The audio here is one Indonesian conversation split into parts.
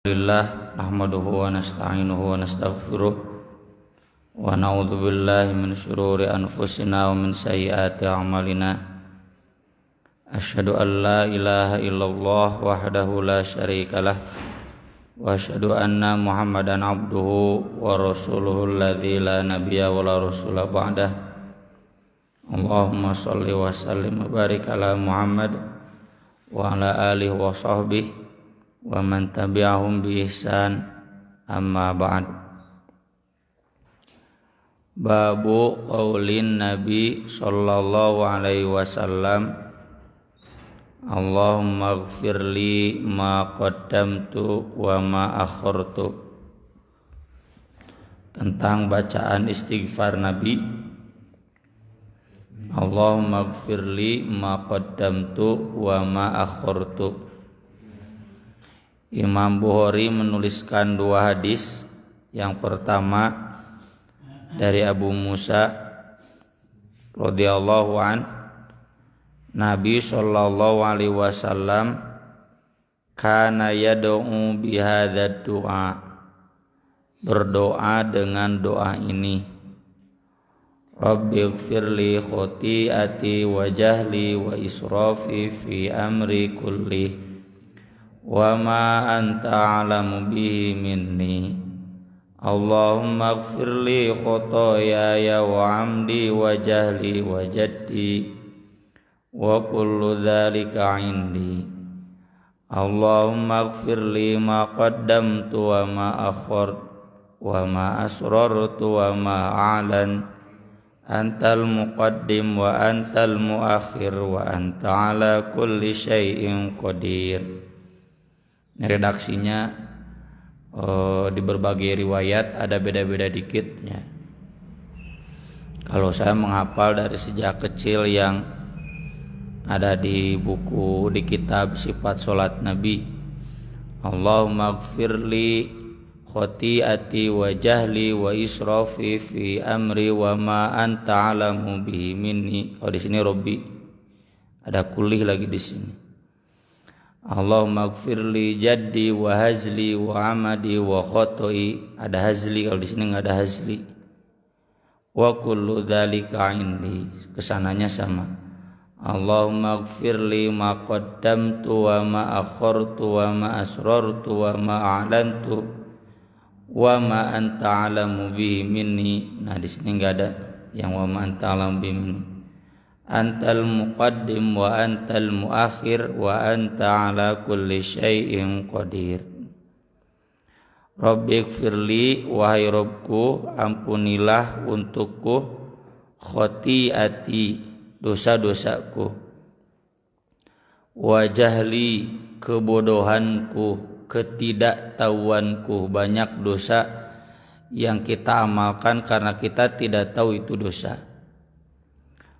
Alhamdulillah nahmaduhu wa nasta'inuhu wa nastaghfiruh wa na'udzu billahi min syururi anfusina wa min sayyiati a'malina. Asyhadu an la ilaha illallah wahdahu la syarikalah wa asyhadu anna Muhammadan abduhu wa rasuluhu alladzi la nabiyya wa la rasula ba'dah. Allahumma shalli wa sallim wa barik ala Muhammad wa ala alihi wa sahbihi wa man tabi'ahum bi ihsan, amma ba'd. Babu qaulin Nabi sallallahu alaihi wasallam, Allahumma ighfirli ma qaddamtu wa ma akhartu. Tentang bacaan istighfar Nabi, Allahumma ighfirli ma qaddamtu wa ma akhartu. Imam Bukhari menuliskan dua hadis. Yang pertama dari Abu Musa radhiyallahu an, Nabi sallallahu alaihi wasallam kana yad'u bihadzal du'a, berdoa dengan doa ini, Rabbighfirli khoti'ati wa jahli wa israfi fi amri kulli wa ma anta a'lamu bihi minni. Allahumma ighfirli khotoyaya wa amdi wa jahli wa jaddi wa kullu dhalika indi. Allahumma ighfirli ma qaddamtu wa ma akhartu wa ma asrartu wa ma a'lan. Antal muqaddim wa antal muakhir wa anta ala kulli syai'in qadir. Redaksinya di berbagai riwayat ada beda-beda dikitnya. Kalau saya menghafal dari sejak kecil yang ada di buku, di kitab sifat sholat Nabi, Allahumma ighfirli khoti'ati wa jahli wa israfi fi amri wa ma anta alamu bihi minni. Kalau di sini Robbi, ada kulih lagi di sini. Allahumma ighfirli jaddi wa hazli wa amadi wa khotoi. Ada hazli, kalau di sini nggak ada hazli. Wa kullu dzalika indi. Kesananya sama. Allahumma ighfirli ma qaddamtu wa ma akhartu wa ma asrartu wa ma a'lantu wa ma anta alamu bihi minni. Nah di sini nggak ada yang wa ma anta alamu bihi minni. Antal muqaddim wa antal muakhir wa anta ala kulli syai'in qadir. Rabbighfirli, wahai Rabbku, ampunilah untukku, khoti'ati, dosa-dosaku, wa jahli, kebodohanku, ketidaktahuanku. Banyak dosa yang kita amalkan karena kita tidak tahu itu dosa.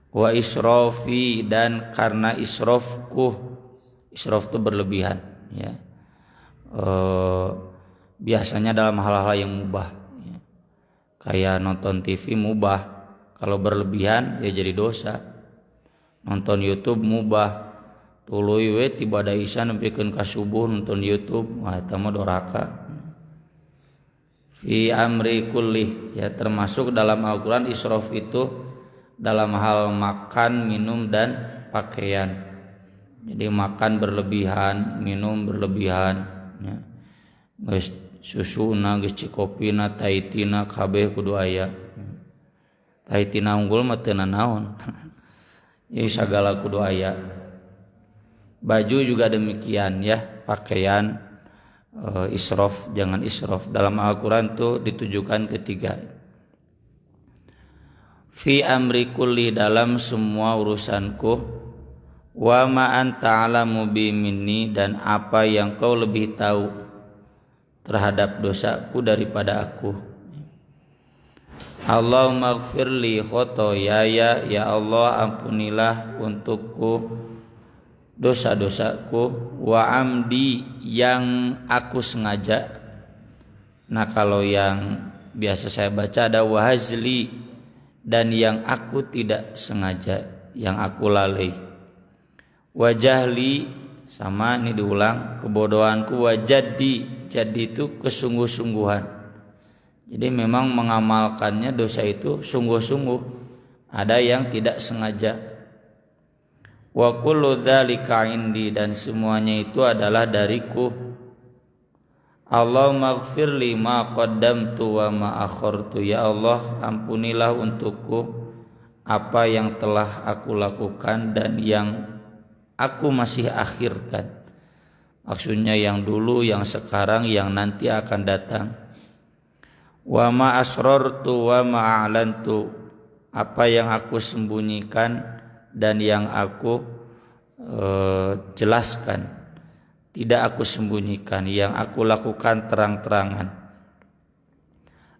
Wa israfi, dan karena israfku. Israf itu berlebihan ya. Biasanya dalam hal-hal yang mubah ya. Kayak nonton TV mubah, kalau berlebihan ya jadi dosa. Nonton YouTube mubah, tuluy we tiba da isya nempikeun ka subuh nonton YouTube, wah eta mah doraka. Fi amri kulli, ya termasuk dalam Al-Qur'an israf itu dalam hal makan, minum, dan pakaian. Jadi makan berlebihan, minum berlebihan ya. Geus susuna, geus cikopina, taitina kabeh kudu aya. Taitina unggul mah teu nanaon. Jadi sagala kudu aya. Baju juga demikian ya, pakaian israf, jangan israf. Dalam Al-Qur'an tuh ditujukan ketiga. Fi amri kulli, dalam semua urusanku, wa ma anta alamu bi minni, dan apa yang kau lebih tahu terhadap dosaku daripada aku. Allahumma ighfirli khotoyaya, ya Allah ampunilah untukku dosa-dosaku, wa amdi, yang aku sengaja. Nah kalau yang biasa saya baca ada wa hazli, dan yang aku tidak sengaja, yang aku lalai. Wa jahli, sama ini diulang, kebodohanku, wa jaddi, jadi itu kesungguh-sungguhan. Jadi memang mengamalkannya dosa itu sungguh-sungguh. Ada yang tidak sengaja. Wa kullu dzalika indi, dan semuanya itu adalah dariku. Allahumma ighfirli ma qaddamtu wa ma akhartu. Ya Allah, ampunilah untukku apa yang telah aku lakukan dan yang aku masih akhirkan. Maksudnya yang dulu, yang sekarang, yang nanti akan datang. Wa ma asrartu wa ma a'lantu, apa yang aku sembunyikan dan yang aku jelaskan. Tidak aku sembunyikan, yang aku lakukan terang-terangan.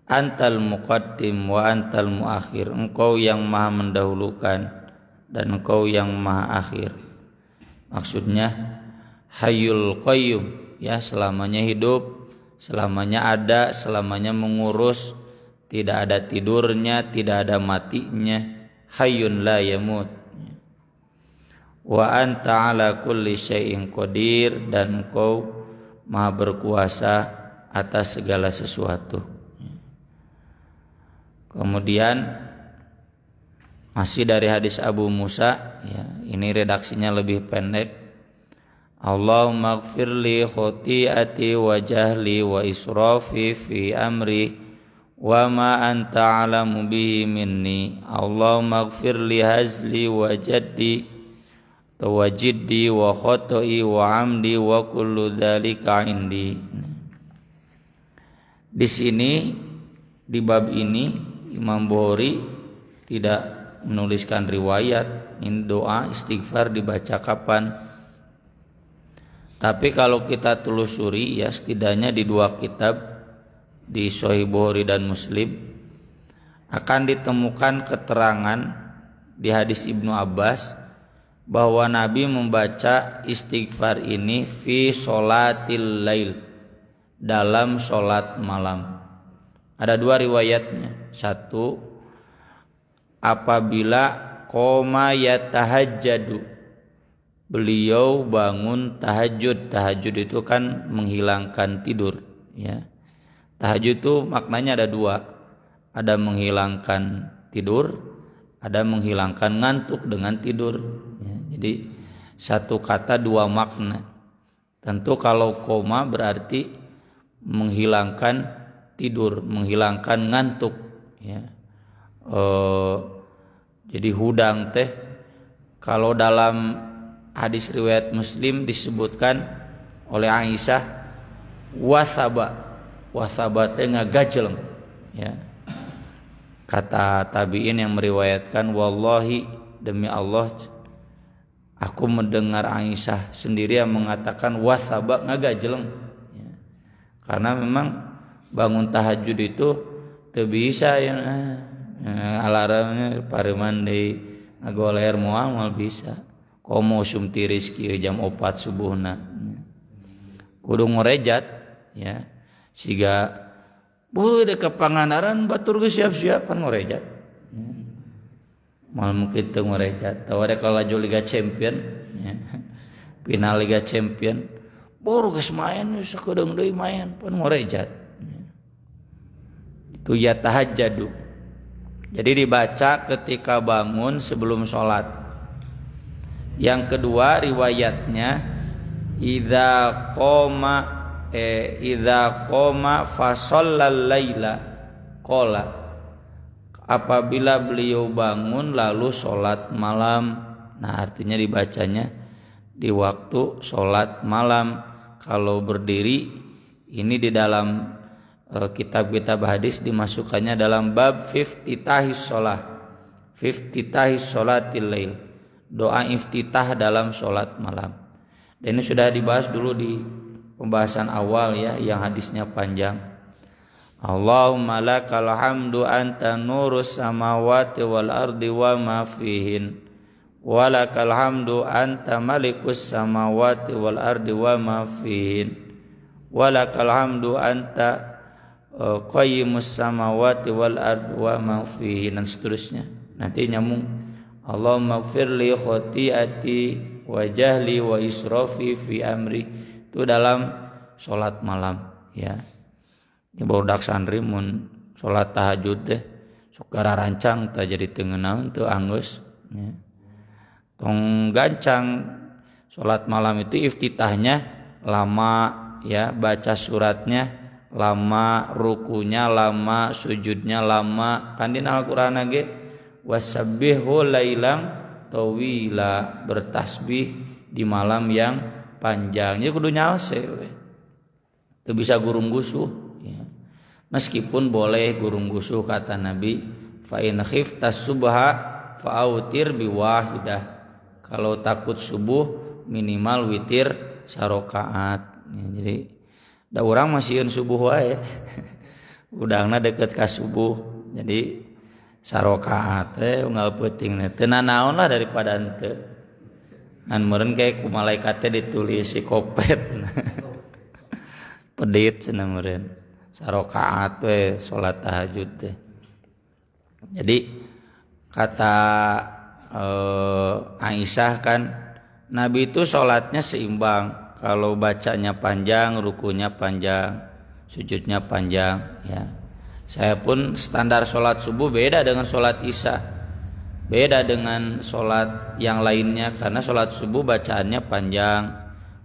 Antal muqaddim wa antal muakhir, engkau yang maha mendahulukan dan engkau yang maha akhir. Maksudnya Hayyul Qayyum, ya, selamanya hidup, selamanya ada, selamanya mengurus, tidak ada tidurnya, tidak ada matinya. Hayyun la yamut. Wa anta ala kulli syai'in qadir, dan engkau maha berkuasa atas segala sesuatu. Kemudian masih dari hadis Abu Musa, ya, ini redaksinya lebih pendek. Allahumma ighfirli khuti'ati wa jahli wa israfi fi amri wa ma anta alamu bihi minni. Allahumma ighfirli hazli wa jaddi wa jiddi wa khoto'i wa amdi wa kullu dzalika indi. Di sini, di bab ini, Imam Bukhari tidak menuliskan riwayat. Ini doa istighfar dibaca kapan. Tapi kalau kita telusuri, ya, setidaknya di dua kitab, di Sahih Bukhari dan Muslim, akan ditemukan keterangan di hadis Ibnu Abbas bahwa Nabi membaca istighfar ini fi sholatil lail, dalam sholat malam. Ada dua riwayatnya. Satu, apabila qoma yatahajjadu, beliau bangun tahajud. Tahajud itu kan menghilangkan tidur, ya. Tahajud itu maknanya ada dua. Ada menghilangkan tidur, ada menghilangkan ngantuk dengan tidur, ya. Jadi satu kata dua makna. Tentu kalau koma berarti menghilangkan tidur, menghilangkan ngantuk, ya. Jadi hudang teh, kalau dalam hadis riwayat Muslim disebutkan oleh Aisyah, wasaba teh ngagajeleng, ya. Kata tabi'in yang meriwayatkan, wallahi, demi Allah, aku mendengar Aisyah sendiri yang mengatakan wasaba ngagajeleng, ya. Karena memang bangun tahajud itu teu bisa, ya, alarmnya pareman deui ngagoler moal bisa. Komo sumti rizki jam 4 subuhna, kudu ngorejat, ya. Siga beuh dek ka Pangandaran batur geus siap-siap pan ngorejat. Mal mungkin teu ngorejat, tawa rek laju Liga Champion, ya. Final Liga Champion, baru geus main sakedeung deui main pan ngorejat. Itu ya tahajjud. Jadi dibaca ketika bangun sebelum sholat. Yang kedua riwayatnya, idza qoma fa shallal laila qala, apabila beliau bangun lalu sholat malam. Nah, artinya dibacanya di waktu sholat malam. Kalau berdiri, ini di dalam kitab-kitab hadis dimasukkannya dalam bab iftitahis sholatil lail, doa iftitah dalam sholat malam. Dan ini sudah dibahas dulu di pembahasan awal, ya, yang hadisnya panjang. Allahumma lakal hamdu anta nurus samawati wal ardi wa ma fihin, wa lakal hamdu anta malikus samawati wal ardi wa ma fihin, wa lakal hamdu anta qayyimus samawati wal ardi wa ma fihin, dan seterusnya. Nanti nyambung. Allahumma ighfirli khoti'ati wa jahli wa israfi fi amri. Itu dalam sholat malam. ya. Di barudak santri mun salat tahajud teh sok rancang teh jadi teu ngeunaheun teu anggeus ya. Tong gancang salat malam itu iftitahnya lama ya, baca suratnya lama, rukunya lama, sujudnya lama. Kan dina Al-Qur'an ge wasabbihu lailam tawila, bertasbih di malam yang panjang. Jadi kudu nyalse we. Teu bisa gurung-gusuh ya. Meskipun boleh gurung-gusuh kata Nabi, fa in khiftas subha fa'autir biwahidah. Kalau takut subuh minimal witir sarakaat. Ya, jadi da urang masieun subuh wae. Udangna deket ka subuh. Jadi sarakaat unggal peuting teu nanaon lah daripada henteu. Ngan meureun kayak ku malaikat teh ditulis si kopet. Pedit cenah meureun. Sarakaat we salat tahajud teh. Jadi kata Aisyah kan Nabi itu sholatnya seimbang. Kalau bacanya panjang, rukunya panjang, sujudnya panjang ya. Saya pun standar sholat subuh beda dengan sholat isya, beda dengan sholat yang lainnya. Karena sholat subuh bacaannya panjang,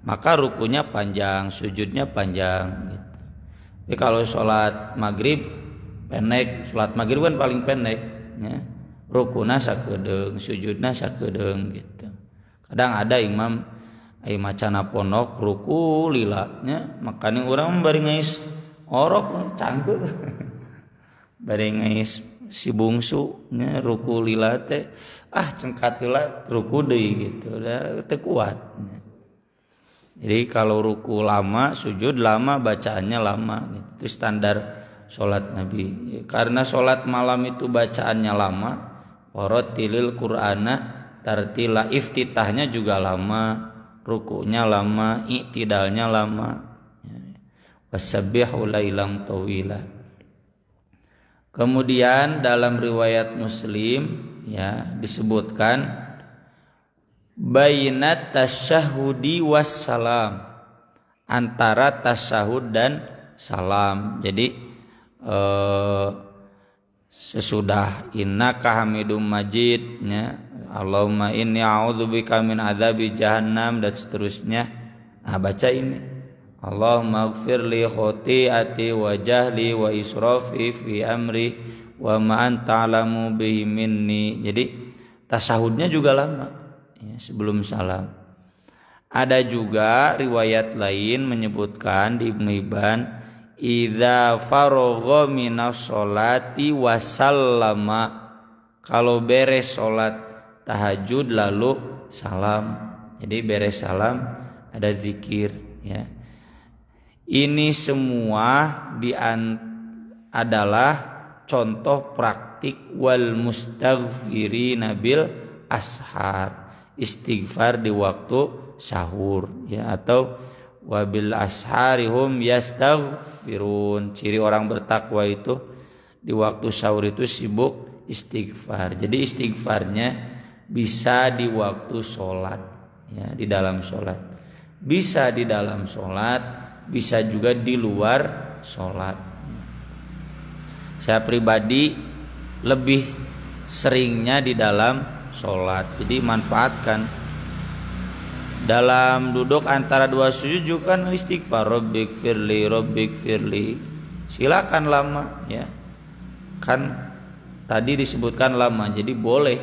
maka rukunya panjang, sujudnya panjang gitu. Tapi kalau sholat maghrib pendek, sholat maghrib kan paling pendek ya. Rukuna sakedeung, sujudna sakedeung gitu. Kadang ada imam ai macana pondok ruku lila nya, makanya urang bari ngais orok cangkeur. Bari ngais si bungsu nya ruku lila teh cengkat heula ruku deui gitu. Da teu kuat. Jadi kalau ruku lama, sujud lama, bacaannya lama gitu. Itu standar salat Nabi. Karena salat malam itu bacaannya lama, warattilil Qur'ana tartila, iftitahnya juga lama, rukunya lama, i'tidalnya lama. Wasabbihu lailam tawila. Kemudian dalam riwayat Muslim ya disebutkan bainat tasyahudi wassalam, antara tasyahud dan salam. Jadi sesudah innaka hamidum majid ya, Allahumma inni a'udzubika min adzabi jahannam dan seterusnya. Baca ini Allahumma ighfirli khoti'ati wa jahli wa israfi fi amri wa ma anta alamu bihi minni. Jadi tasahudnya juga lama ya, sebelum salam. Ada juga riwayat lain menyebutkan di Ibnu Hibban, idza faragha minas sholati wa sallama, kalau beres salat tahajud lalu salam. Jadi beres salam ada zikir ya. Ini semua adalah contoh praktik wal mustaghfirina bil ashar, istighfar di waktu sahur ya, atau wabil asharihum yastaghfirun. Ciri orang bertakwa itu di waktu sahur itu sibuk istighfar. Jadi istighfarnya bisa di waktu sholat ya, di dalam sholat, bisa di dalam sholat, bisa juga di luar sholat. Saya pribadi lebih seringnya di dalam sholat. Jadi manfaatkan dalam duduk antara dua sujud juga kan istighfar, Rabbighfirli, Rabbighfirli. Silakan lama ya. Kan tadi disebutkan lama, jadi boleh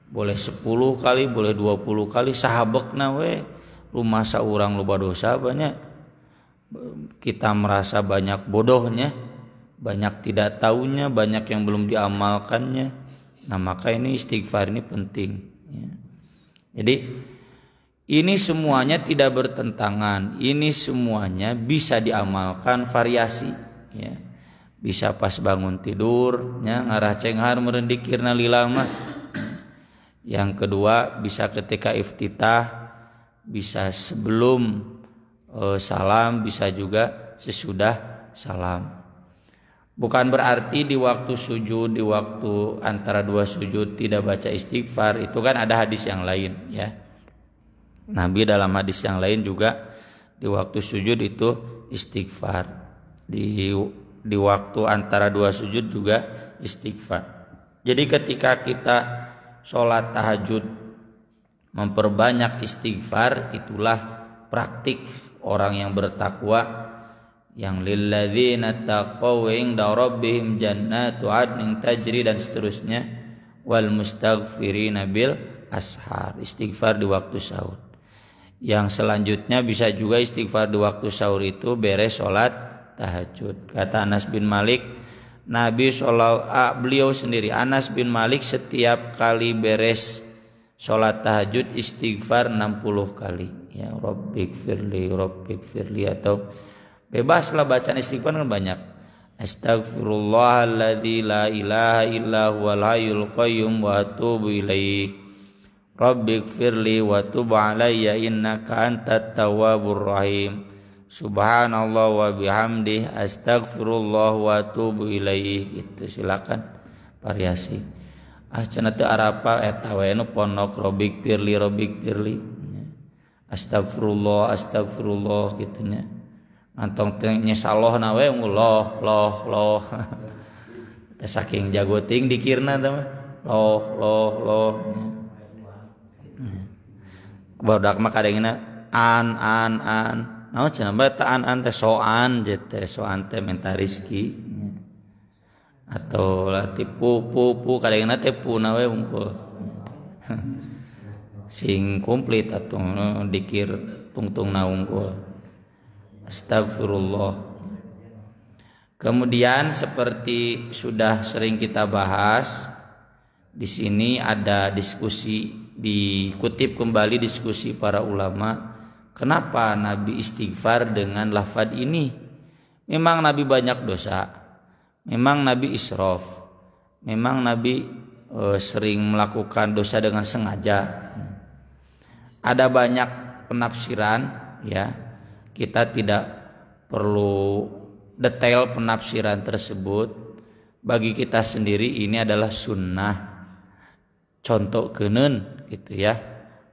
10 kali, boleh 20 kali. Sahabekna we rumah saurang loba dosa banyak. Kita merasa banyak bodohnya, banyak tidak tahunya, banyak yang belum diamalkannya. Nah maka ini istighfar ini penting ya. Jadi ini semuanya tidak bertentangan, ini semuanya bisa diamalkan, variasi ya. Bisa pas bangun tidur ya, ngarah cenghar meureun dikirna lilama. Yang kedua bisa ketika iftitah, bisa sebelum salam, bisa juga sesudah salam. Bukan berarti di waktu sujud, di waktu antara dua sujud tidak baca istighfar. Itu kan ada hadis yang lain ya. Nabi dalam hadis yang lain juga di waktu sujud itu istighfar. Di waktu antara dua sujud juga istighfar. Jadi ketika kita sholat tahajud memperbanyak istighfar, itulah praktik orang yang bertakwa, yang lilladzina taqaw inda rabbihim jannatu adnin tajri dan seterusnya, wal mustaghfirina bil ashar, istighfar di waktu sahur. Yang selanjutnya bisa juga istighfar di waktu sahur itu beres sholat tahajud. Kata Anas bin Malik, beliau sendiri Anas bin Malik setiap kali beres sholat tahajud istighfar 60 kali. Ya Rabbighfirli, Rabbighfirli, atau bebaslah bacaan istighfar kan banyak. Astaghfirullahalladzi la ilaha illa huwal hayyul qayyum wa atubu ilaihi. Rabbighfirli wa tub alayya innaka antat tawwabur rahim. Subhanallah wa bihamdih astaghfirullah wa atubu ilaihi. Gitu, silakan variasi. Cenah teu arapa eta we nu pondok Rabbighfirli, Rabbighfirli. Astagfirullah, astagfirullah gitu nya. Antong teh nyesalohna we loh. Teh saking jago ting dikirna teh mah. Loh. Barudak mah kadangina an. Naon cenah bae teh an teh soan teh minta rezeki. Atau lah tipu kadangina teh puna we unggul. Sing komplit atau dikir tungtungna unggul. Astagfirullah. Kemudian seperti sudah sering kita bahas, di sini ada diskusi, dikutip kembali diskusi para ulama, kenapa Nabi istighfar dengan lafaz ini? Memang Nabi banyak dosa, memang Nabi israf, memang Nabi sering melakukan dosa dengan sengaja. Ada banyak penafsiran, ya. Kita tidak perlu detail penafsiran tersebut. Bagi kita sendiri ini adalah sunnah. Contoh kenen gitu ya.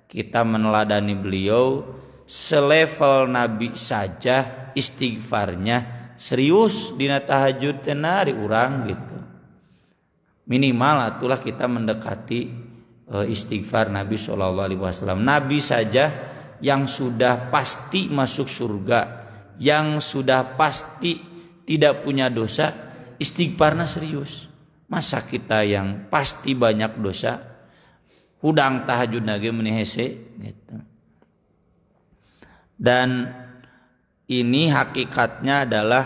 Kita meneladani beliau, selevel Nabi saja istighfarnya serius dina tahajud tenari urang gitu. Minimal itulah kita mendekati istighfar Nabi SAW. Nabi saja yang sudah pasti masuk surga, yang sudah pasti tidak punya dosa, istighfarnya serius. Masa kita yang pasti banyak dosa, hudang tahajud nage menihese gitu. Dan ini hakikatnya adalah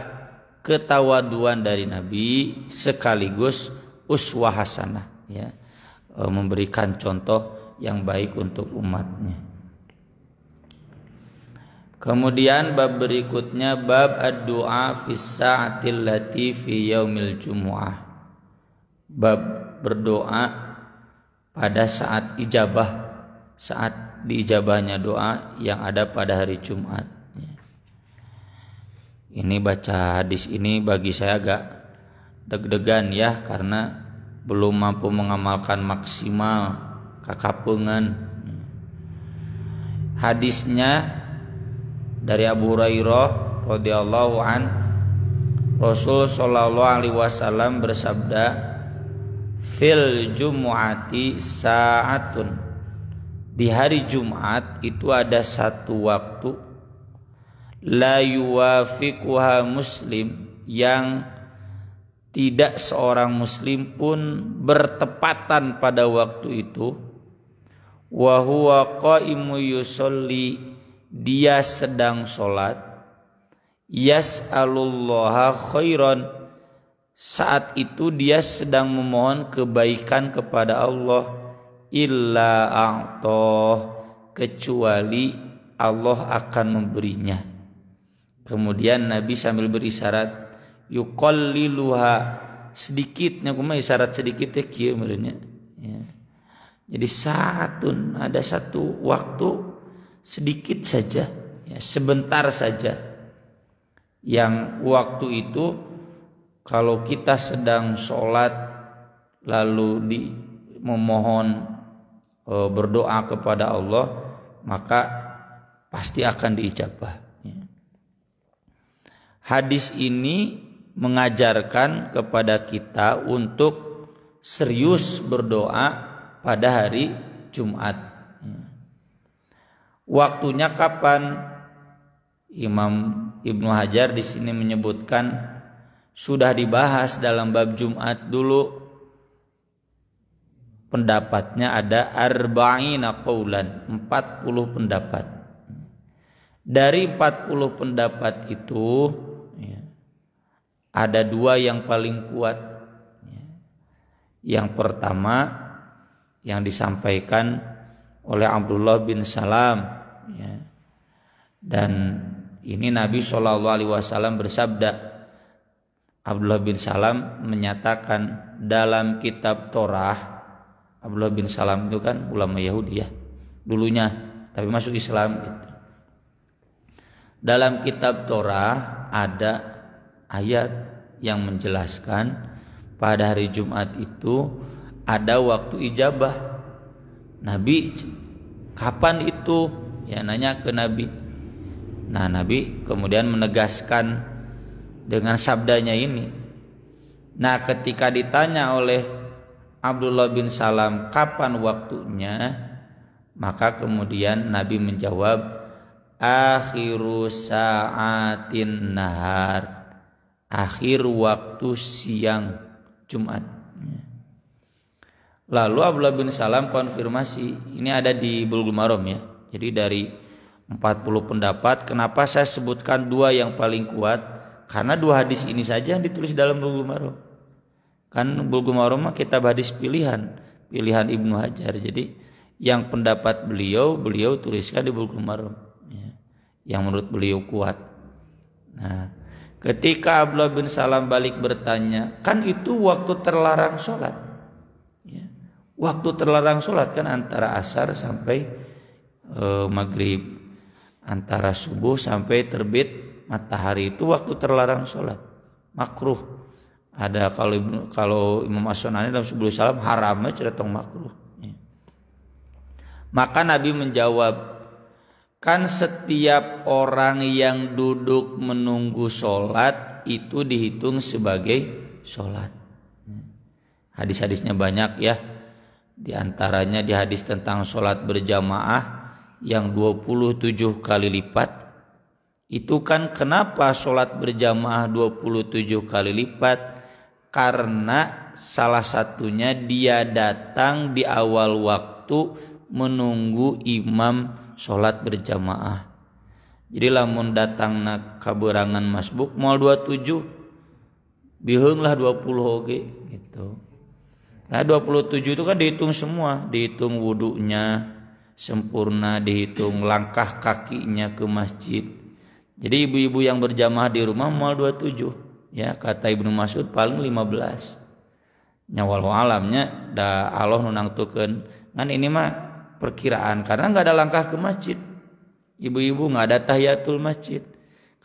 ketawaduan dari Nabi sekaligus uswah hasanah, ya. Memberikan contoh yang baik untuk umatnya. Kemudian bab berikutnya bab ad-du'a fi sa'atil lati fi yaumil jumu'ah. Bab berdoa pada saat ijabah, saat diijabahnya doa yang ada pada hari Jumat. Ini baca hadis ini bagi saya agak deg-degan ya, karena belum mampu mengamalkan maksimal kakapungan. Hadisnya dari Abu Hurairah radhiyallahu an, Rasul sallallahu alaihi wasallam bersabda, fil jumu'ati sa'atun, di hari Jumat itu ada satu waktu, la yuwafiquha muslim, yang tidak seorang muslim pun bertepatan pada waktu itu, wa huwa qaimu yusolli, dia sedang sholat, yas'alullaha khairan, saat itu dia sedang memohon kebaikan kepada Allah, illa a'tah, kecuali Allah akan memberinya. Kemudian Nabi sambil berisyarat, yuqalliluha, sedikitnya kuma isyarat sedikit teh kieu meureunnya ya. Jadi saatun, ada satu waktu sedikit saja ya, sebentar saja, yang waktu itu kalau kita sedang sholat lalu memohon berdoa kepada Allah, maka pasti akan diijabah ya. hadis ini mengajarkan kepada kita untuk serius berdoa pada hari Jumat. Waktunya kapan? Imam Ibnu Hajar di sini menyebutkan sudah dibahas dalam bab Jumat dulu. Pendapatnya ada arba'ina qaulan, 40 pendapat. Dari 40 pendapat itu ada 2 yang paling kuat. Yang pertama yang disampaikan oleh Abdullah bin Salam, dan ini Nabi SAW bersabda. Abdullah bin Salam menyatakan dalam kitab Torah. Abdullah bin Salam itu kan ulama Yahudi ya dulunya, tapi masuk Islam gitu. Dalam kitab Torah ada ayat yang menjelaskan pada hari Jumat itu ada waktu ijabah. Nabi, kapan itu? Ya, nanya ke Nabi. Nah, Nabi kemudian menegaskan dengan sabdanya ini. Nah, ketika ditanya oleh Abdullah bin Salam kapan waktunya, maka kemudian Nabi menjawab akhiru sa'atin nahar, akhir waktu siang Jumat. Lalu Abdullah bin Salam konfirmasi, ini ada di Bulughul Maram ya. Jadi dari 40 pendapat, kenapa saya sebutkan 2 yang paling kuat? Karena 2 hadis ini saja yang ditulis dalam Bulughul Maram. Kan Bulughul Maram kitab hadis pilihan Ibnu Hajar. Jadi yang pendapat beliau tuliskan di Bulughul Maram ya, yang menurut beliau kuat. Nah, ketika Abdullah bin Salam balik bertanya, kan itu waktu terlarang sholat ya. Waktu terlarang sholat kan antara asar sampai maghrib, antara subuh sampai terbit matahari, itu waktu terlarang sholat, makruh. Ada kalau Imam As-Sunani dalam Subul Salam haramnya ceretong makruh ya. Maka Nabi menjawab, kan setiap orang yang duduk menunggu sholat itu dihitung sebagai sholat. Hadis-hadisnya banyak ya. Di antaranya di hadis tentang sholat berjamaah yang 27 kali lipat. Itu kan kenapa sholat berjamaah 27 kali lipat? Karena salah satunya dia datang di awal waktu menunggu imam sholat berjamaah. Jadi lamun datang na kaberangan masbuk moal 27 biheung lah 20 oge gitu. Nah 27 itu kan dihitung semua, dihitung wudunya sempurna, dihitung langkah kakinya ke masjid. Jadi ibu-ibu yang berjamaah di rumah moal 27 ya, kata Ibnu Mas'ud paling 15. Nyawal alamnya da Allah nunangtukeun kan ini mah perkiraan karena enggak ada langkah ke masjid. Ibu-ibu enggak ada tahiyatul masjid.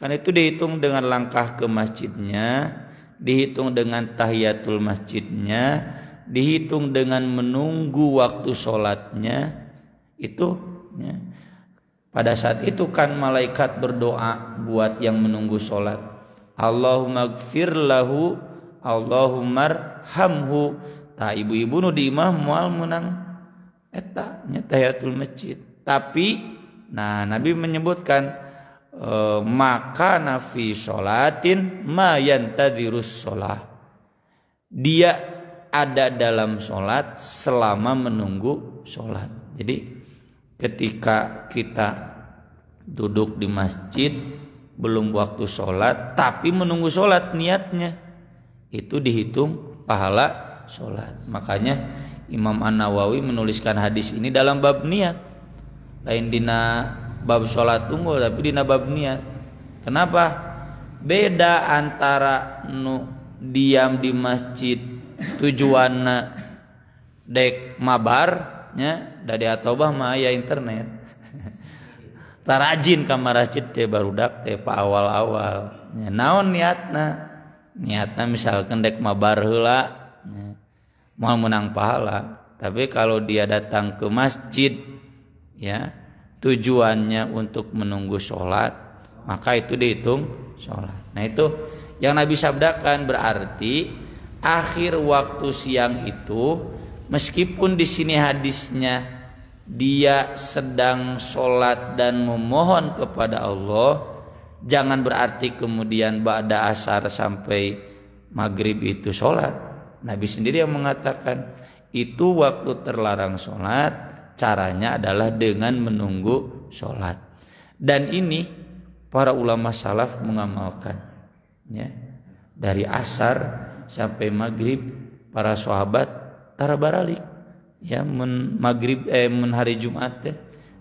Kan itu dihitung dengan langkah ke masjidnya, dihitung dengan tahiyatul masjidnya, dihitung dengan menunggu waktu sholatnya itu ya. Pada saat itu kan malaikat berdoa buat yang menunggu sholat, Allahumma gfir lahu, Allahumma arhamhu. Ta ibu-ibu nu di imah moal menang eta nya tahiyatul masjid. Tapi nah Nabi menyebutkan maka nafi sholatin ma yantadirus sholah. Dia ada dalam sholat selama menunggu sholat. Jadi ketika kita duduk di masjid belum waktu sholat tapi menunggu sholat niatnya, itu dihitung pahala sholat. Makanya Imam An-Nawawi menuliskan hadis ini dalam bab niat, lain dina bab sholat unggul tapi dina bab niat. Kenapa? Beda antara nu diam di masjid tujuanna dek mabarnya dari atobah mah aya internet. Rajin ka masjid teh barudak teh pa awal-awal. Nya naon niatna? Niatna misalkan dek mabar heula moal menang pahala. Tapi kalau dia datang ke masjid ya tujuannya untuk menunggu sholat, maka itu dihitung sholat. Nah itu yang Nabi sabdakan, berarti akhir waktu siang itu meskipun di sini hadisnya dia sedang sholat dan memohon kepada Allah, jangan berarti kemudian ba'da asar sampai maghrib itu sholat. Nabi sendiri yang mengatakan itu waktu terlarang sholat, caranya adalah dengan menunggu sholat. Dan ini para ulama salaf mengamalkan, ya, dari asar sampai maghrib para sahabat tara baralik, ya, maghrib hari Jumat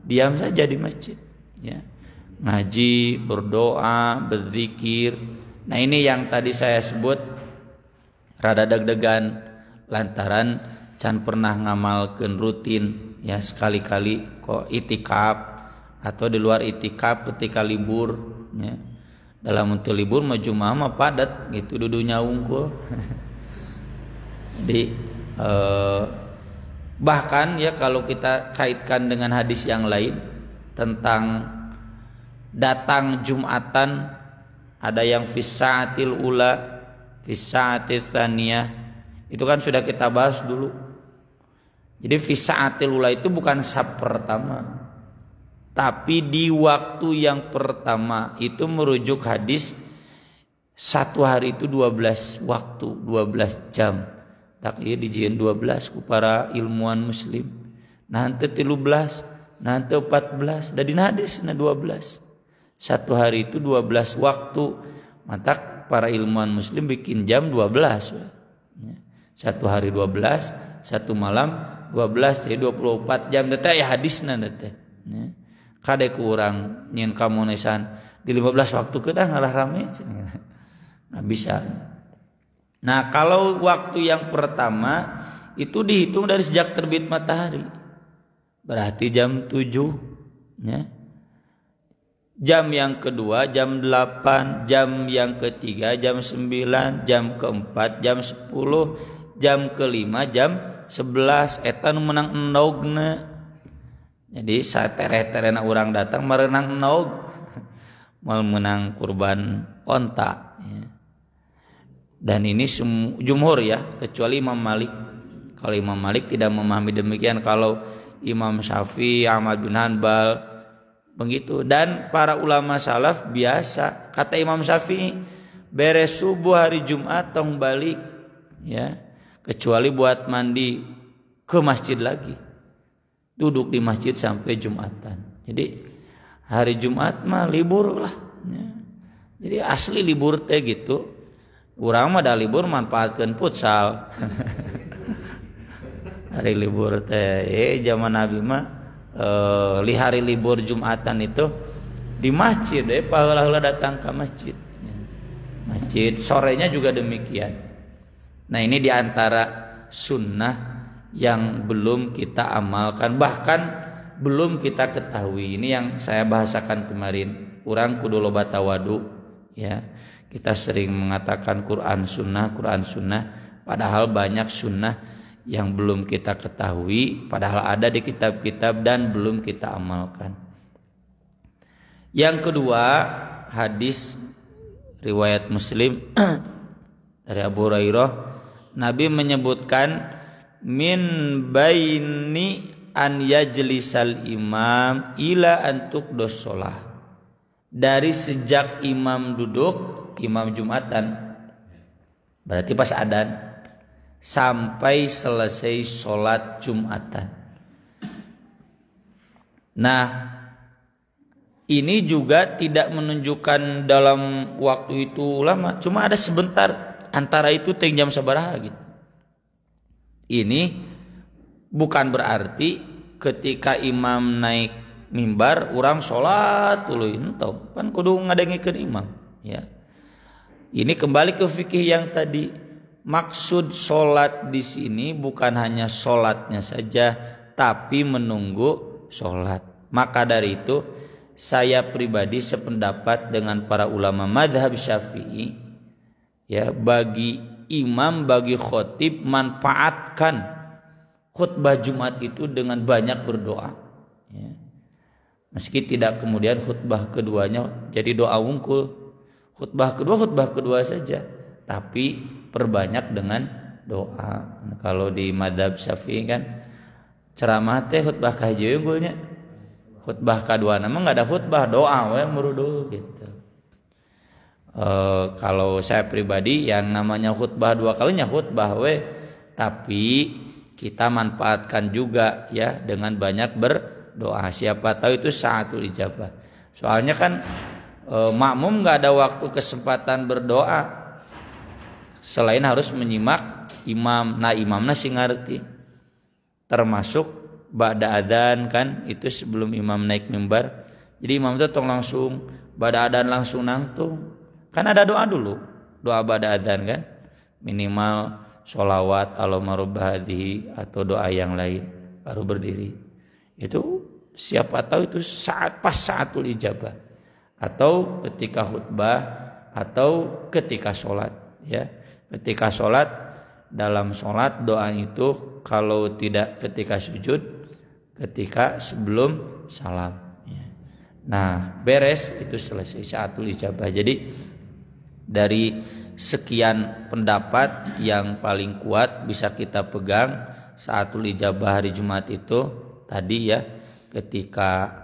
diam saja di masjid, ya, ngaji, berdoa, berzikir. Nah ini yang tadi saya sebut rada deg-degan lantaran can pernah ngamalkeun rutin, ya, sekali-kali kok itikaf atau di luar itikaf ketika libur, ya. Dalam untuk libur mah Jumaah mah padat gitu, dudunya unggul. Jadi bahkan ya kalau kita kaitkan dengan hadis yang lain tentang datang Jumatan, ada yang fis sa'atil ula, fis sa'atil tsaniyah, itu kan sudah kita bahas dulu. Jadi fis sa'atil ula itu bukan sab pertama, tapi di waktu yang pertama itu merujuk hadis satu hari itu 12 waktu, 12 jam. Tak iya dijieun 12 ku para ilmuwan muslim. Nah henteu 13, nah henteu 14, da dina hadis na 12. Satu hari itu 12 waktu. Maka para ilmuwan muslim bikin jam 12. Satu hari 12, satu malam 12, jadi 24 jam. Data ya hadisna data. Kade ku urang nyin kamonesan di 15 waktu kedah ngalah rame. Nah bisa. Nah kalau waktu yang pertama itu dihitung dari sejak terbit matahari, berarti jam 7, ya. Jam yang kedua jam 8, jam yang ketiga jam 9, jam keempat jam 10, jam kelima jam 11. Eta nu menang endogna. Jadi saat tere-terena orang datang merenang enog, mal menang kurban onta, ya. Dan ini jumhur, ya, kecuali Imam Malik. Kalau Imam Malik tidak memahami demikian, kalau Imam Syafi'i, Ahmad bin Hanbal begitu. Dan para ulama salaf biasa, kata Imam Syafi'i, beres subuh hari Jumat tong balik, ya, kecuali buat mandi ke masjid lagi, duduk di masjid sampai Jumatan. Jadi hari Jumat mah libur lah, ya. Jadi asli libur teh gitu. Urang mah da libur manfaatkeun futsal. Hari libur teh zaman Nabi mah hari libur Jumatan itu di masjid, paheula-heula datang ke masjid. Masjid sorenya juga demikian. Nah ini diantara sunnah yang belum kita amalkan, bahkan belum kita ketahui. Ini yang saya bahasakan kemarin, urang kudu loba tawadu, ya. Kita sering mengatakan Quran sunnah, padahal banyak sunnah yang belum kita ketahui, padahal ada di kitab-kitab dan belum kita amalkan. Yang kedua, hadis riwayat Muslim dari Abu Hurairah, Nabi menyebutkan min baini an yajlisal imam ila an tuqdos shalah, dari sejak imam duduk, imam Jumatan berarti pas adzan, sampai selesai sholat Jumatan. Nah ini juga tidak menunjukkan dalam waktu itu lama, cuma ada sebentar antara itu teng jam sabaraha gitu. Ini bukan berarti ketika imam naik mimbar urang sholat tuluy henteu, kan kudu ngadengikeun imam, ya. Ini kembali ke fikih yang tadi. Maksud sholat di sini bukan hanya sholatnya saja, tapi menunggu sholat. Maka dari itu saya pribadi sependapat dengan para ulama mazhab Syafi'i, ya, bagi imam, bagi khotib, manfaatkan khutbah Jumat itu dengan banyak berdoa, ya. Meski tidak kemudian khutbah keduanya jadi doa wungkul, khutbah kedua saja, tapi perbanyak dengan doa. Kalau di madzhab Syafi'i kan ceramah teh khutbah kahiji unggulnya, khutbah kedua nama nggak ada khutbah, doa we murudu gitu. Kalau saya pribadi yang namanya khutbah dua kalinya khutbah we, tapi kita manfaatkan juga ya dengan banyak berdoa. Siapa tahu itu saatul ijabah. Soalnya kan makmum nggak ada waktu kesempatan berdoa selain harus menyimak imam. Nah imamnya sih ngerti, termasuk ba'da adzan kan, itu sebelum imam naik mimbar. Jadi imam itu tong langsung ba'da adzan langsung nangtung. Kan ada doa dulu, doa ba'da adzan kan, minimal sholawat Allahumma rabb hadhihi atau doa yang lain baru berdiri. Itu siapa tahu itu pas saatul ijabah, atau ketika khutbah atau ketika sholat ya. Ketika sholat, dalam sholat doa itu kalau tidak ketika sujud, ketika sebelum salam ya. Nah beres itu selesai saatul ijabah. Jadi dari sekian pendapat yang paling kuat bisa kita pegang saatul ijabah hari Jumat itu tadi ya, ketika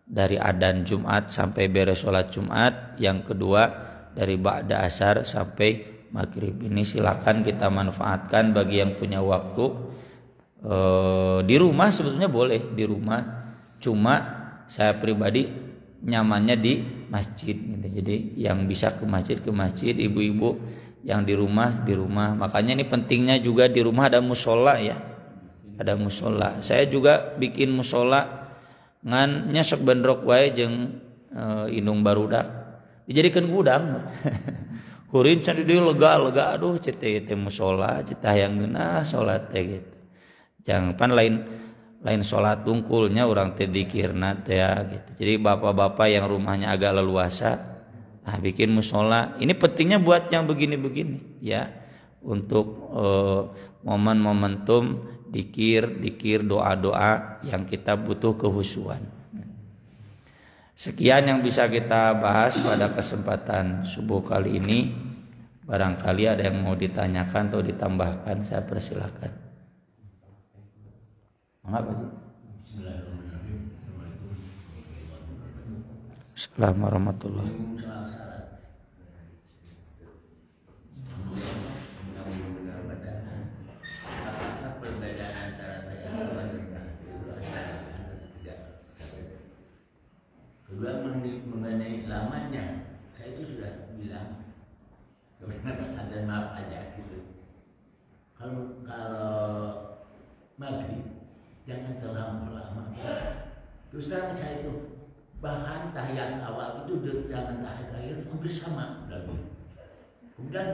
dari adzan Jumat sampai beres sholat Jumat. Yang kedua dari ba'da asar sampai maghrib. Ini silakan kita manfaatkan bagi yang punya waktu. Di rumah sebetulnya boleh di rumah, cuma saya pribadi nyamannya di masjid gitu. Jadi yang bisa ke masjid, ibu-ibu yang di rumah. Makanya ini pentingnya juga di rumah ada musola ya, ada musola. Saya juga bikin musola ngan nyesok bendrok wae jeung indung barudak dijadikan gudang. Hurin can di lega aduh cete musola cita yang geuna salat teh gitu. Jangan pan lain salat tungkulnya orang teh dzikirna teh ya gitu. Jadi bapak-bapak yang rumahnya agak leluasa, nah bikin musola. Ini pentingnya buat yang begini-begini ya, untuk momen momentum dikir doa-doa yang kita butuh kehusuan. Sekian yang bisa kita bahas pada kesempatan subuh kali ini. Barangkali ada yang mau ditanyakan atau ditambahkan, saya persilakan. Mengapa sih? Assalamualaikum warahmatullahi wabarakatuh. Kedua mengenai lamanya, saya itu sudah bilang kebenaran sadar maaf aja gitu. Kalau maghrib jangan terlalu lama. Terus terang saya itu bahkan tahiyat awal itu jangan tahiyat akhir hampir sama lagi. Kemudian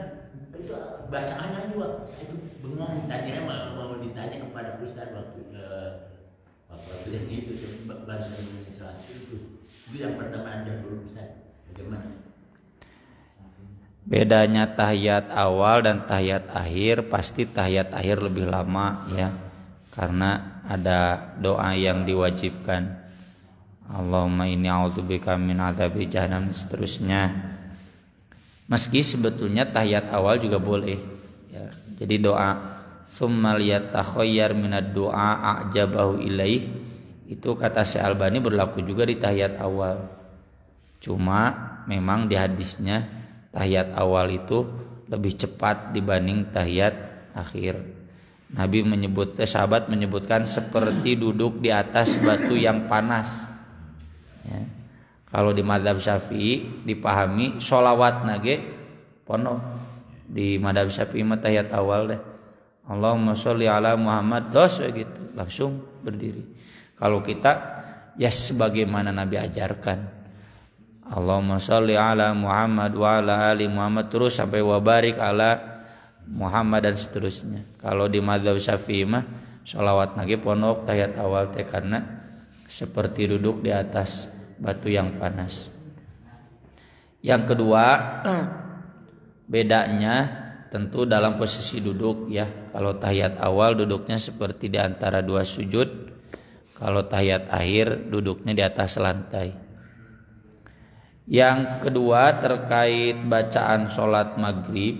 itu bacaannya juga saya itu bengong, tadinya mau ditanya kepada Ustaz waktu yang itu bahasa Indonesia itu. Yang pertama aja dulu Ustaz, bagaimana? Bedanya tahiyat awal dan tahiyat akhir, pasti tahiyat akhir lebih lama ya, karena ada doa yang diwajibkan. Allahumma inni a'udzubika min adzabi jahannam seterusnya. Meski sebetulnya tahiyat awal juga boleh ya. Jadi doa tsumma liyatakhayyar minad du'a a'jabahu ilaih, itu kata Syekh Albani berlaku juga di tahiyat awal. Cuma memang di hadisnya tahiyat awal itu lebih cepat dibanding tahiyat akhir. Nabi sahabat menyebutkan seperti duduk di atas batu yang panas ya. Kalau di madzhab Syafi'i dipahami sholawat nage pono. Di madzhab Syafi'i mah tahiyat awal deh, Allahumma sholli ala Muhammad dos gitu, langsung berdiri. Kalau kita ya sebagaimana Nabi ajarkan, Allahumma sholli ala Muhammad wa ala ali Muhammad terus sampai wa barik ala Muhammad dan seterusnya. Kalau di madzhab Syafi'i mah sholawat nage ponok tahiyat awal teh karena seperti duduk di atas batu yang panas. Yang kedua bedanya tentu dalam posisi duduk ya. Kalau tahiyat awal duduknya seperti di antara dua sujud. Kalau tahiyat akhir duduknya di atas lantai. Yang kedua terkait bacaan sholat maghrib,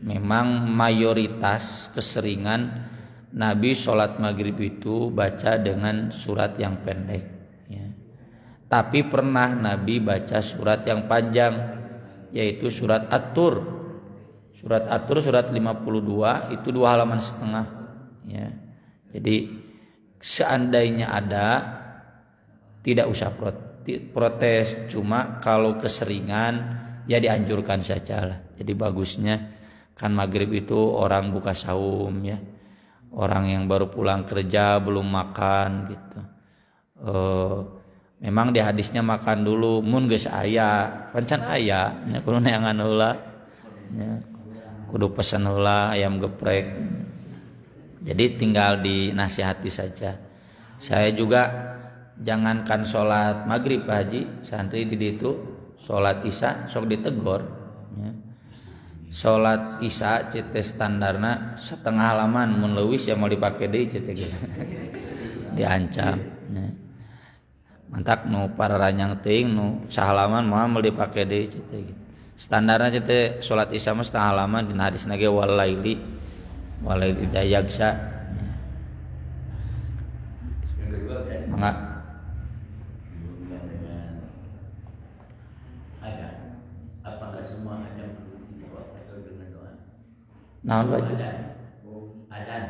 memang mayoritas keseringan Nabi sholat maghrib itu baca dengan surat yang pendek ya. Tapi pernah Nabi baca surat yang panjang, yaitu surat At-Tur. Surat At-Tur surat 52 itu 2 halaman setengah ya. Jadi seandainya ada, tidak usah protes, cuma kalau keseringan ya dianjurkan sajalah. Jadi bagusnya kan maghrib itu orang buka saum ya, orang yang baru pulang kerja belum makan gitu. Memang di hadisnya makan dulu, mun geus aya pancan aya nya kudu neangan heula ya, kudu pesen heula ayam geprek. Jadi tinggal dinasihati saja. Saya juga jangankan sholat maghrib Pak Haji, santri di itu sholat isya sok ditegor ya. Sholat isya cete standarna setengah halaman mun leuwis ya mau dipake deui cete gitu. Diancam ya. Mantak nu pararanyang teuing nu sahalaman moal mau dipake deui cete gitu. Standarna cete sholat isya mah setengah halaman dina hadisna ge walaili dayagsa ya. Mangga naon wajib adan.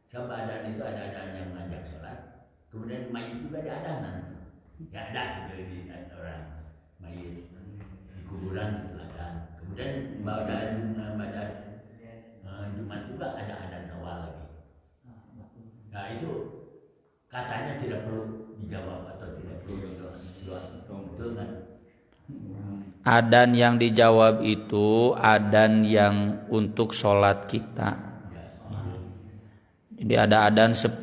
Coba adan itu ada adan yang mengajak sholat, kemudian mayit juga ada adanan. Ya ada gitu di orang mayit di kuburan itu adan. Kemudian badan Jumat juga ada adan awal lagi. Nah itu katanya tidak perlu dijawab atau tidak perlu didoa, betul kan? Adan yang dijawab itu adan yang untuk sholat kita. Jadi ada adan 10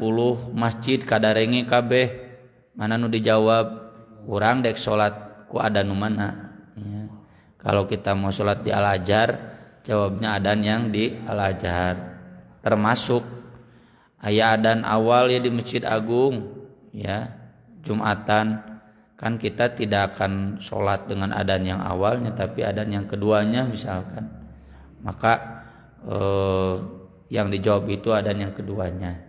masjid kadarenge kabeh, mana nu dijawab urang dek sholat ku adan nu mana ya. Kalau kita mau sholat di Al-Azhar, jawabnya adan yang di Al-Azhar. Termasuk aya adan awal ya di Masjid Agung ya, Jumatan. Kan kita tidak akan sholat dengan adan yang awalnya, tapi adan yang keduanya misalkan, maka yang dijawab itu adan yang keduanya.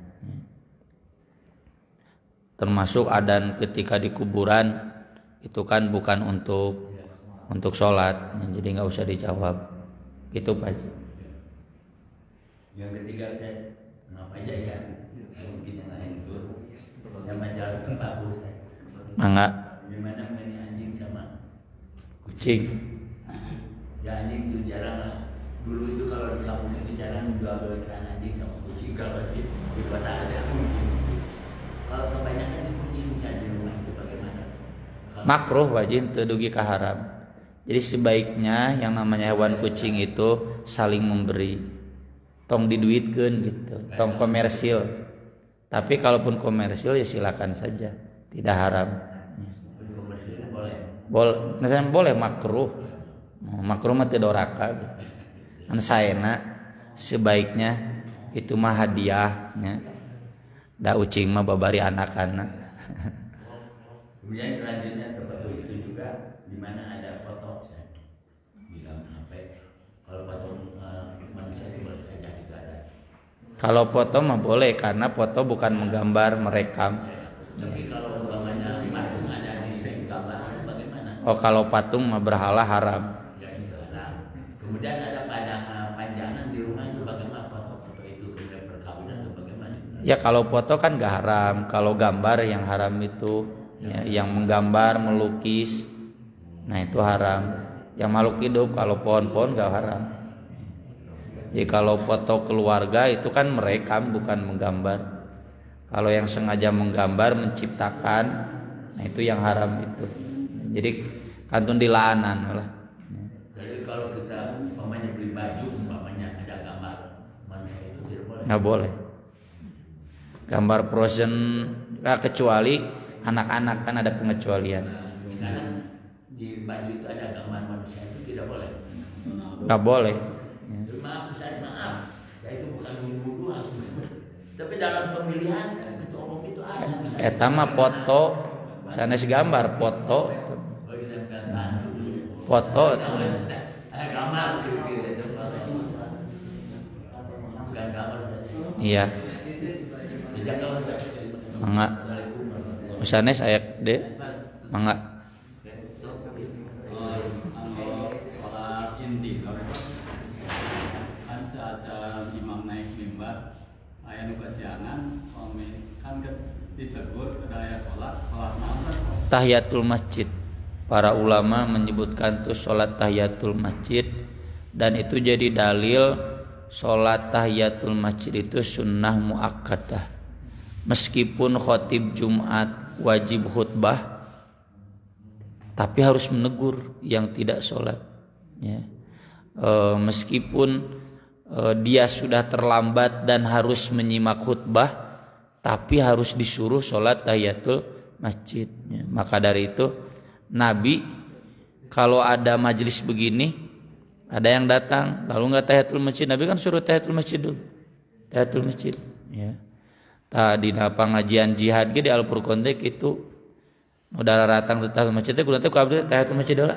Termasuk adan ketika di kuburan itu kan bukan untuk sholat, jadi nggak usah dijawab. Itu Pak. Yang ketiga saya kenapa aja ya, mungkin yang lain itu yang majalah terbagus. Mangga. Gimana mengenai anjing sama kucing? Ya anjing itu jarang lah. Dulu itu kalau di kampung itu jarang jual anjing sama kucing. Kalau di kota ada mungkin. Kalau kebanyakan di kucing bisa di rumah itu bagaimana? Makruh wajib teu dugi ka haram. Jadi sebaiknya yang namanya hewan kucing itu saling memberi. Tong diduitkeun gitu, tong komersil. Tapi kalaupun komersil ya silakan saja, tidak haram. Boleh makruh mah teu doraka gitu. An saena sebaiknya itu mah hadiahnya. Da ucing mah babari anak-anak. Kemudian selanjutnya tempat itu juga di mana ada foto saya bilang kalau foto manusia itu boleh saja juga ada. Kalau foto mah boleh karena foto bukan menggambar, merekam. Tapi kalau umpamanya patung ada di gambar bagaimana? Oh kalau patung mah berhala haram. Ya itu haram. Kemudian ada panjangan di rumah itu bagaimana foto-foto itu kemudian perkawinan atau bagaimana? Ya kalau foto kan gak haram, kalau gambar yang haram itu ya, yang menggambar, melukis, nah itu haram. Yang makhluk hidup kalau pohon-pohon gak haram. Jadi kalau foto keluarga itu kan merekam bukan menggambar. Kalau yang sengaja menggambar, menciptakan, nah itu yang haram itu. Jadi kantun dilaanan lah. Jadi kalau kita umpamanya beli baju, umpamanya ada gambar manusia itu tidak boleh. Nggak boleh. Gambar frozen, kecuali anak-anak kan ada pengecualian. Sekarang di baju itu ada gambar manusia itu tidak boleh. Nggak boleh. Maaf, saya itu bukan menuduh, tapi dalam pemilihan ketua umum itu ada. Eta mah foto, sanes gambar foto. Oh, ditempelkan foto gambar gitu. Bukan gambar. iya mangga usanes aya de mangga sholat inti kan saat imam naik mimbar aya nu kasiangan kan ditegur ada aya sholat naon tahiyatul masjid. Para ulama menyebutkan tuh sholat tahiyatul masjid, dan itu jadi dalil sholat tahiyatul masjid itu sunnah muakkadah. Meskipun khotib Jumat wajib khutbah, tapi harus menegur yang tidak sholat. Ya. Meskipun dia sudah terlambat dan harus menyimak khutbah, tapi harus disuruh sholat tahiyatul masjid. Ya. Maka dari itu Nabi kalau ada majelis begini, ada yang datang lalu nggak tahiyatul masjid, Nabi kan suruh tahiyatul masjid dulu, tahiyatul masjid. Ya. Tadi pengajian jihad di Al-Furqan itu udah datang tahiyatul masjid, kudu teh kabeh tahiyatul masjid dulu.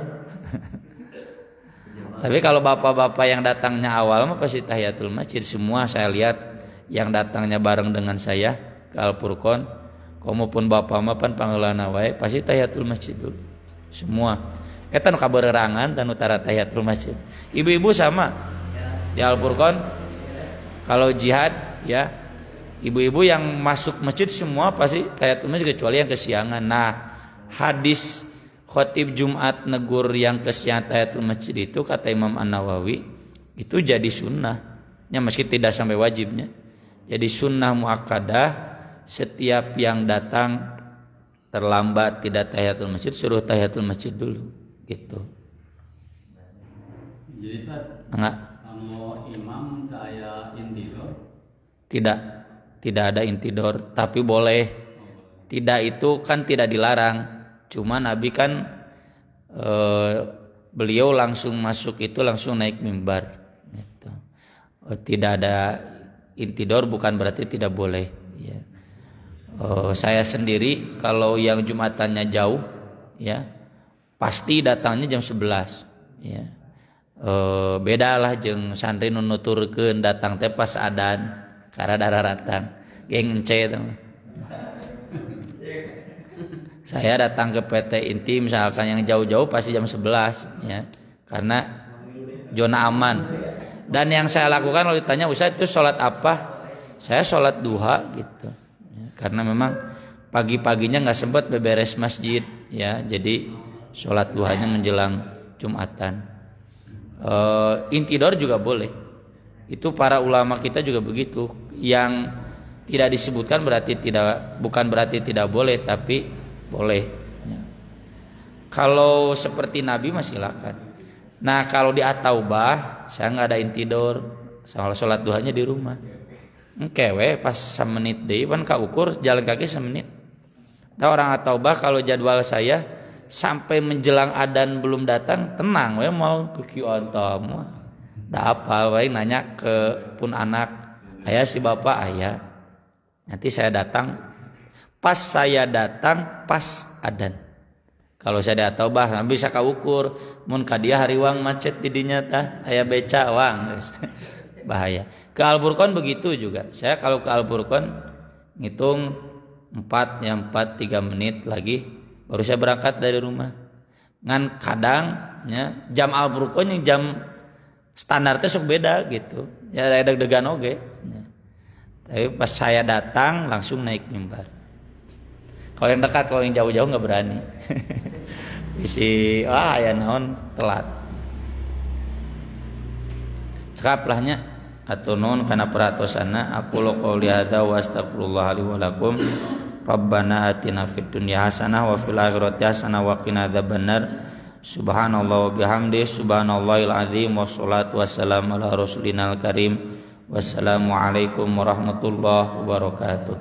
Tapi kalau bapak-bapak yang datangnya awal mah pasti tahiyatul masjid semua. Saya lihat yang datangnya bareng dengan saya ke Al-Furqan, maupun bapak mah pan pangeulana wae pasti tahiyatul masjid dulu. Semua eta nu kabererangan dan utara tahiyatul masjid. Ibu-ibu sama di Al-Furqan kalau jihad ya, ibu-ibu yang masuk masjid semua pasti tahiyatul masjid kecuali yang kesiangan. Nah, hadis khotib Jumat negur yang kesiangan tahiyatul masjid itu kata Imam An-Nawawi itu jadi sunnahnya meski tidak sampai wajibnya. Jadi sunnah muakkadah, setiap yang datang terlambat tidak tahiyatul masjid suruh tahiyatul masjid dulu gitu. Jadi enggak kalau imam tak aya intidor tidak ada intidor, tapi boleh. Tidak itu kan tidak dilarang, cuma Nabi kan beliau langsung masuk itu langsung naik mimbar gitu. Tidak ada intidor bukan berarti tidak boleh ya. Saya sendiri kalau yang Jumatannya jauh ya pasti datangnya jam 11 ya. Bedalah jeung santri nu nuturkeun datang teh pas adzan karena darah ratang geng ence itu. Saya datang ke PT Inti misalkan yang jauh-jauh pasti jam 11 ya karena zona aman. Dan yang saya lakukan kalau ditanya Ustaz itu sholat apa, saya sholat duha gitu. Karena memang pagi-paginya nggak sempat beberes masjid ya, jadi sholat duhanya menjelang Jumatan. Intidor juga boleh, itu para ulama kita juga begitu. Yang tidak disebutkan bukan berarti tidak boleh, tapi boleh ya. Kalau seperti Nabi masih silakan. Nah kalau di At-Taubah saya nggak ada intidor, sholat duhanya di rumah. Kewe pas semenit deh, kan kaukur jalan kaki semenit. Tahu orang At-Taubah kalau jadwal saya sampai menjelang adzan belum datang tenang, we mau ke kiontom, dah apa, we nanya ke pun anak, ayah si bapak ayah, nanti saya datang, pas saya datang pas adzan. Kalau saya di At-Taubah bisa kaukur, mun kadia hariwang macet di dinya tah, ayah beca wang. Bahaya. Ke Al-Furqan begitu juga. Saya kalau ke Al-Furqan ngitung 3 menit lagi baru saya berangkat dari rumah. Ngan kadang ya, jam Al-Furqan yang jam standarnya sok beda gitu. Ya ada deg-degan oge. Ya. Tapi pas saya datang langsung naik mimbar. Kalau yang dekat, kalau yang jauh-jauh nggak berani. Isi ya naon telat. Cekaplahnya atau non kana peratosana aku lo qouli hadza wa astaghfirullah li wa lakum rabbana atina fid dunya hasanah wa fil akhirati hasanah wa qina adzabannar subhanallah wa bihamdi subhanallahil azim wassalatu wassalamu ala rasulinal karim wassalamu alaikum warahmatullahi wabarakatuh.